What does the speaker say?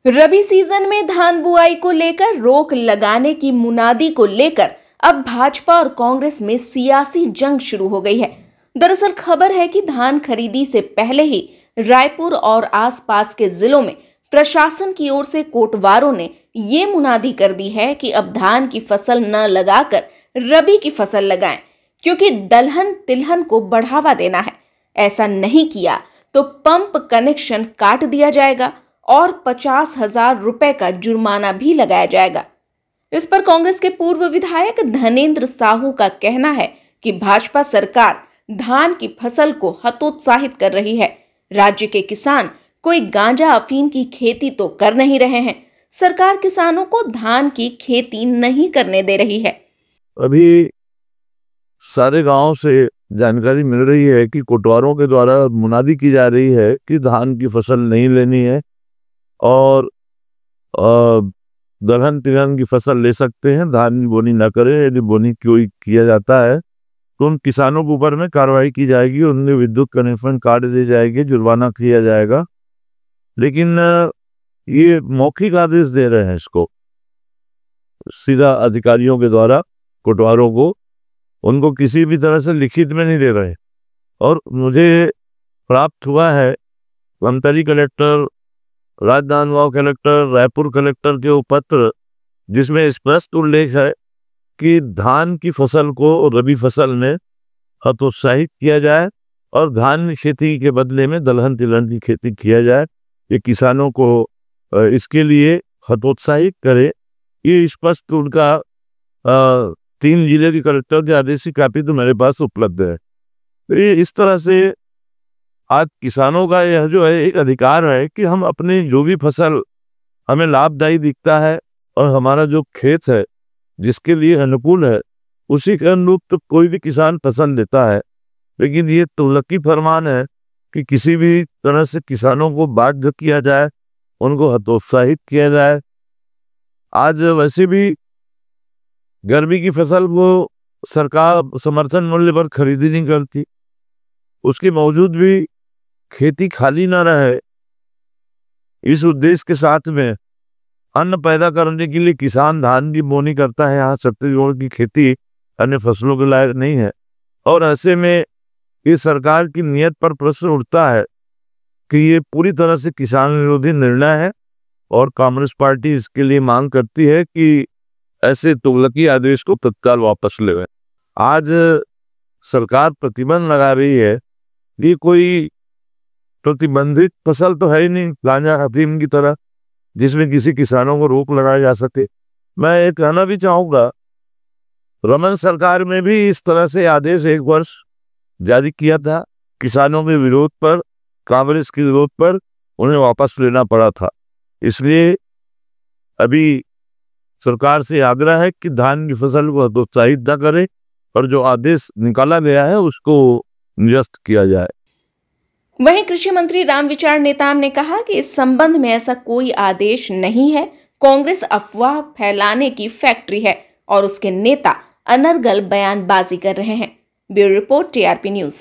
रबी season में धान बुआई को लेकर रोक लगाने की मुनादी को लेकर अब भाजपा और कांग्रेस में सियासी जंग शुरू हो गई है। दरअसल खबर है कि धान खरीदी से पहले ही रायपुर और आसपास के जिलों में प्रशासन की ओर से कोटवारों ने ये मुनादी कर दी है कि अब धान की फसल न लगाकर रबी की फसल लगाएं, क्योंकि दलहन तिलहन को बढ़ावा देना है। ऐसा नहीं किया तो पंप कनेक्शन काट दिया जाएगा और 50,000 रुपए का जुर्माना भी लगाया जाएगा। इस पर कांग्रेस के पूर्व विधायक धनेंद्र साहू का कहना है कि भाजपा सरकार धान की फसल को हतोत्साहित कर रही है। राज्य के किसान कोई गांजा अफीम की खेती तो कर नहीं रहे हैं। सरकार किसानों को धान की खेती नहीं करने दे रही है। अभी सारे गांव से जानकारी मिल रही है कि कोटवारों के द्वारा मुनादी की जा रही है कि धान की फसल नहीं लेनी है और दलहन तिलहन की फसल ले सकते हैं, धान की बोनी न करें। यदि बोनी कोई किया जाता है तो उन किसानों के ऊपर में कार्रवाई की जाएगी, उनके विद्युत कनेक्शन काट दी जाएगी, जुर्माना किया जाएगा। लेकिन ये मौखिक आदेश दे रहे हैं, इसको सीधा अधिकारियों के द्वारा कोटवारों को, उनको किसी भी तरह से लिखित में नहीं दे रहे। और मुझे प्राप्त हुआ है Dhamtari collector, Rajnandgaon collector, Raipur collector के पत्र, जिसमें स्पष्ट उल्लेख है कि धान की फसल को रबी फसल में हतोत्साहित किया जाए और धान खेती के बदले में दलहन तिलहन की खेती किया जाए। ये किसानों को इसके लिए हतोत्साहित करे। ये स्पष्ट उनका 3 जिले के कलेक्टर के आदेश की कापी तो मेरे पास उपलब्ध है। तो ये इस तरह से आज किसानों का यह जो है एक अधिकार है कि हम अपनी जो भी फसल हमें लाभदायी दिखता है और हमारा जो खेत है जिसके लिए अनुकूल है उसी के अनुरूप तो कोई भी किसान पसंद लेता है। लेकिन ये तुगलकी फरमान है कि किसी भी तरह से किसानों को बाध्य किया जाए, उनको हतोत्साहित किया जाए। आज वैसे भी गर्मी की फसल वो सरकार समर्थन मूल्य पर खरीदी नहीं करती, उसके बावजूद भी खेती खाली ना रहे, इस उद्देश्य के साथ में अन्न पैदा करने के लिए किसान धान की बोनी करता है। यहाँ छत्तीसगढ़ की खेती अन्य फसलों के लायक नहीं है और ऐसे में इस सरकार की नीयत पर प्रश्न उठता है कि ये पूरी तरह से किसान विरोधी निर्णय है और कांग्रेस पार्टी इसके लिए मांग करती है कि ऐसे तुगलकी आदेश को तत्काल वापस ले। आज सरकार प्रतिबंध लगा रही है, ये कोई प्रतिबंधित फसल तो है ही नहीं गांजा अफीम की तरह जिसमें किसी किसानों को रोक लगाया जा सके। मैं ये कहना भी चाहूँगा, रमन सरकार में भी इस तरह से आदेश 1 वर्ष जारी किया था, किसानों के विरोध पर, कांग्रेस के विरोध पर उन्हें वापस लेना पड़ा था। इसलिए अभी सरकार से आग्रह है कि धान की फसल को हतोत्साहित न करे और जो आदेश निकाला गया है उसको निरस्त किया जाए। वहीं कृषि मंत्री रामविचार नेताम ने कहा कि इस संबंध में ऐसा कोई आदेश नहीं है, कांग्रेस अफवाह फैलाने की फैक्ट्री है और उसके नेता अनर्गल बयानबाजी कर रहे हैं। Bureau report, TRP news.